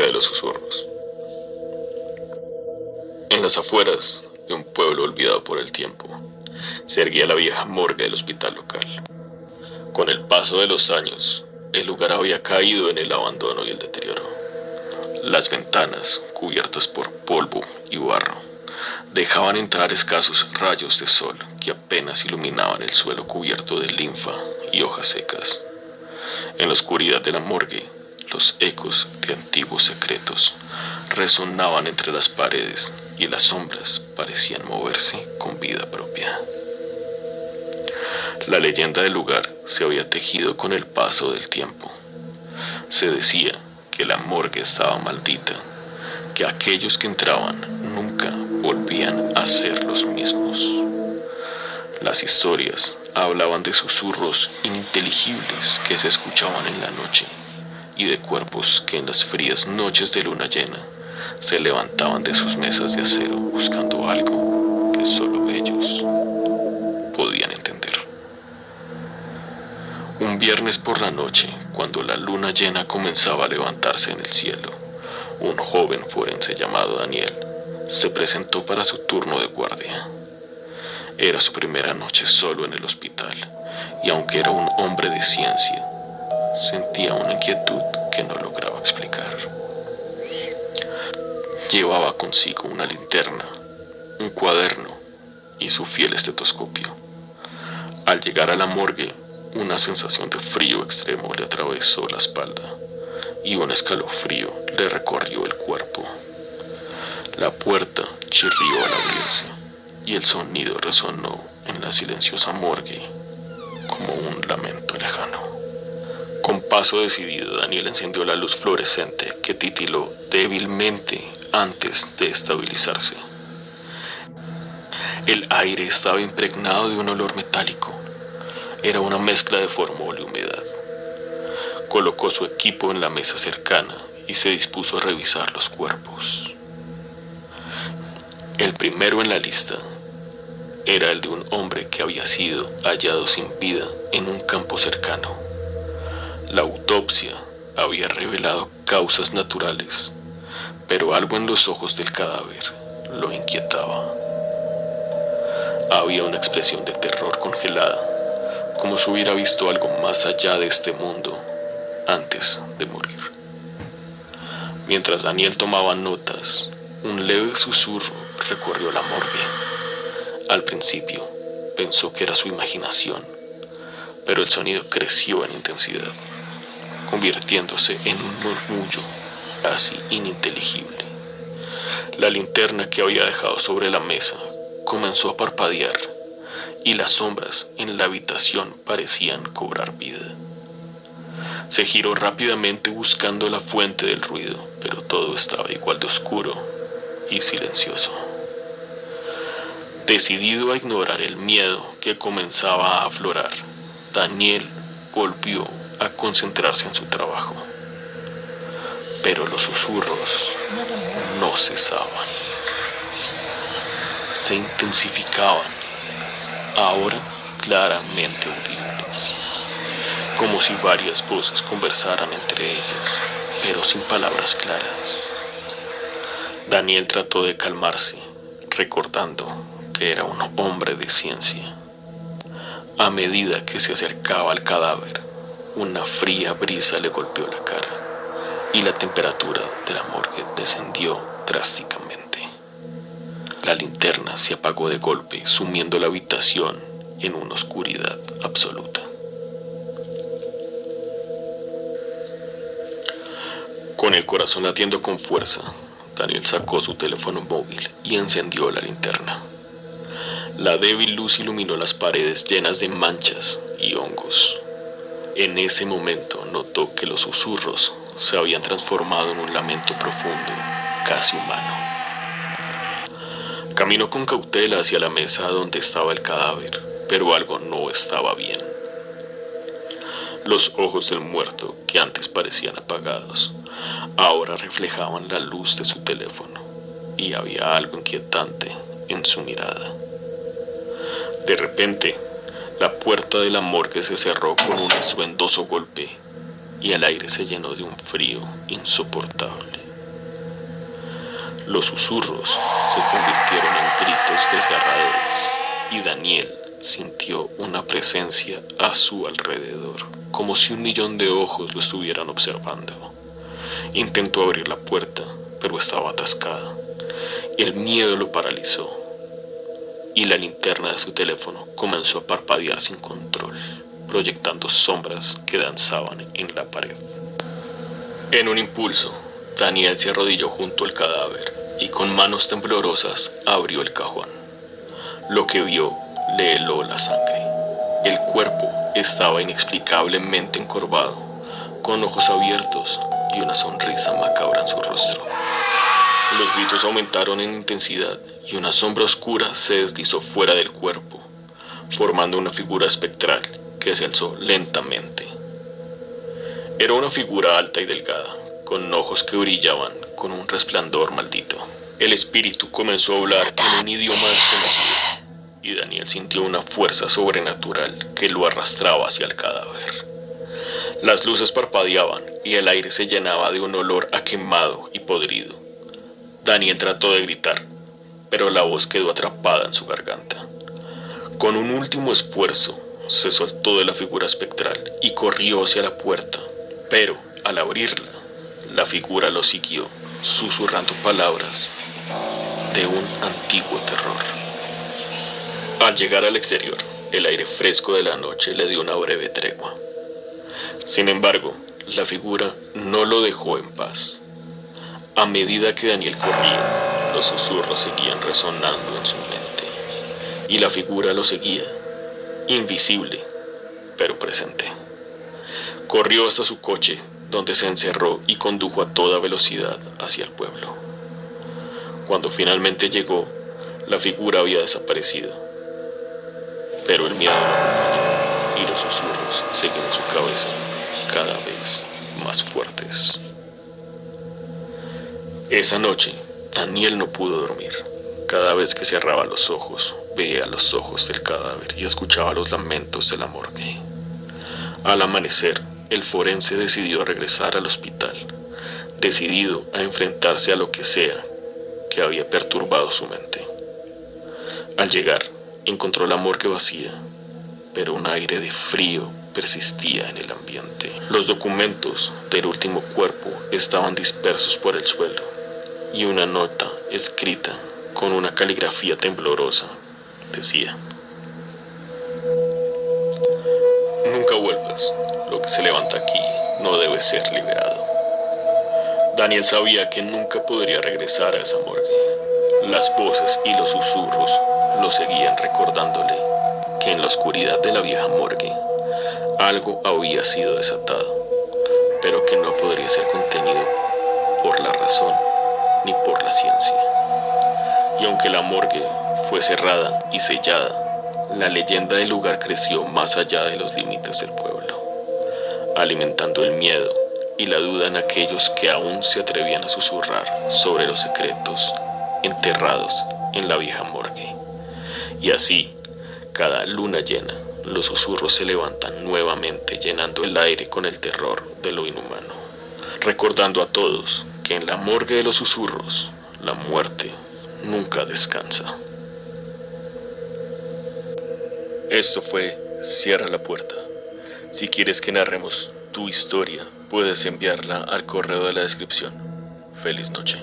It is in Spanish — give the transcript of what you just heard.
morgue de los susurros. En las afueras de un pueblo olvidado por el tiempo, se erguía la vieja morgue del hospital local. Con el paso de los años, el lugar había caído en el abandono y el deterioro. Las ventanas, cubiertas por polvo y barro, dejaban entrar escasos rayos de sol que apenas iluminaban el suelo cubierto de linfa y hojas secas. En la oscuridad de la morgue, los ecos de antiguos secretos resonaban entre las paredes y las sombras parecían moverse con vida propia. La leyenda del lugar se había tejido con el paso del tiempo. Se decía que la morgue estaba maldita, que aquellos que entraban nunca volvían a ser los mismos. Las historias hablaban de susurros ininteligibles que se escuchaban en la noche y de cuerpos que en las frías noches de luna llena se levantaban de sus mesas de acero buscando algo que solo ellos podían entender. Un viernes por la noche, cuando la luna llena comenzaba a levantarse en el cielo, un joven forense llamado Daniel se presentó para su turno de guardia. Era su primera noche solo en el hospital, y aunque era un hombre de ciencia, sentía una inquietud que no lograba explicar. Llevaba consigo una linterna, un cuaderno y su fiel estetoscopio. Al llegar a la morgue, una sensación de frío extremo le atravesó la espalda y un escalofrío le recorrió el cuerpo. La puerta chirrió al abrirse y el sonido resonó en la silenciosa morgue como un lamento lejano. Con paso decidido, Daniel encendió la luz fluorescente que titiló débilmente antes de estabilizarse. El aire estaba impregnado de un olor metálico. Era una mezcla de formol y humedad. Colocó su equipo en la mesa cercana y se dispuso a revisar los cuerpos. El primero en la lista era el de un hombre que había sido hallado sin vida en un campo cercano. La autopsia había revelado causas naturales, pero algo en los ojos del cadáver lo inquietaba. Había una expresión de terror congelada, como si hubiera visto algo más allá de este mundo antes de morir. Mientras Daniel tomaba notas, un leve susurro recorrió la morgue. Al principio pensó que era su imaginación, pero el sonido creció en intensidad, convirtiéndose en un murmullo casi ininteligible. La linterna que había dejado sobre la mesa comenzó a parpadear y las sombras en la habitación parecían cobrar vida. Se giró rápidamente buscando la fuente del ruido, pero todo estaba igual de oscuro y silencioso. Decidido a ignorar el miedo que comenzaba a aflorar, Daniel volvió a concentrarse en su trabajo. Pero los susurros no cesaban. Se intensificaban, ahora claramente audibles, como si varias voces conversaran entre ellas, pero sin palabras claras. Daniel trató de calmarse, recordando que era un hombre de ciencia. A medida que se acercaba al cadáver, una fría brisa le golpeó la cara y la temperatura de la morgue descendió drásticamente. La linterna se apagó de golpe, sumiendo la habitación en una oscuridad absoluta. Con el corazón latiendo con fuerza, Daniel sacó su teléfono móvil y encendió la linterna. La débil luz iluminó las paredes llenas de manchas y hongos. En ese momento notó que los susurros se habían transformado en un lamento profundo, casi humano. Caminó con cautela hacia la mesa donde estaba el cadáver, pero algo no estaba bien. Los ojos del muerto, que antes parecían apagados, ahora reflejaban la luz de su teléfono, y había algo inquietante en su mirada. De repente, la puerta de la morgue se cerró con un estruendoso golpe, y el aire se llenó de un frío insoportable. Los susurros se convirtieron en gritos desgarradores y Daniel sintió una presencia a su alrededor, como si 1 millón de ojos lo estuvieran observando. Intentó abrir la puerta, pero estaba atascada. El miedo lo paralizó y la linterna de su teléfono comenzó a parpadear sin control, proyectando sombras que danzaban en la pared. En un impulso, Daniel se arrodilló junto al cadáver y con manos temblorosas abrió el cajón. Lo que vio le heló la sangre. El cuerpo estaba inexplicablemente encorvado, con ojos abiertos y una sonrisa macabra en su rostro. Los gritos aumentaron en intensidad y una sombra oscura se deslizó fuera del cuerpo, formando una figura espectral que se alzó lentamente. Era una figura alta y delgada, con ojos que brillaban con un resplandor maldito. El espíritu comenzó a hablar en un idioma desconocido, y Daniel sintió una fuerza sobrenatural que lo arrastraba hacia el cadáver. Las luces parpadeaban y el aire se llenaba de un olor a quemado y podrido. Daniel trató de gritar, pero la voz quedó atrapada en su garganta. Con un último esfuerzo, se soltó de la figura espectral y corrió hacia la puerta, pero al abrirla, la figura lo siguió, susurrando palabras de un antiguo terror. Al llegar al exterior, el aire fresco de la noche le dio una breve tregua. Sin embargo, la figura no lo dejó en paz. A medida que Daniel corría, los susurros seguían resonando en su mente, y la figura lo seguía, invisible, pero presente. Corrió hasta su coche, donde se encerró y condujo a toda velocidad hacia el pueblo. Cuando finalmente llegó, la figura había desaparecido, pero el miedo lo acompañó y los susurros seguían en su cabeza, cada vez más fuertes. Esa noche, Daniel no pudo dormir. Cada vez que cerraba los ojos, veía los ojos del cadáver y escuchaba los lamentos de la morgue. Al amanecer, el forense decidió regresar al hospital, decidido a enfrentarse a lo que sea que había perturbado su mente. Al llegar, encontró la morgue vacía, pero un aire de frío persistía en el ambiente. Los documentos del último cuerpo estaban dispersos por el suelo, y una nota escrita con una caligrafía temblorosa decía: nunca vuelvas, lo que se levanta aquí no debe ser liberado. Daniel sabía que nunca podría regresar a esa morgue. Las voces y los susurros lo seguían recordándole que en la oscuridad de la vieja morgue algo había sido desatado, pero que no podría ser contenido por la razón ni por la ciencia. Y aunque la morgue fue cerrada y sellada, la leyenda del lugar creció más allá de los límites del pueblo, alimentando el miedo y la duda en aquellos que aún se atrevían a susurrar sobre los secretos enterrados en la vieja morgue. Y así, cada luna llena, los susurros se levantan nuevamente, llenando el aire con el terror de lo inhumano, recordando a todos que en la morgue de los susurros, la muerte nunca descansa. Esto fue Cierra la puerta. Si quieres que narremos tu historia, puedes enviarla al correo de la descripción. Feliz noche.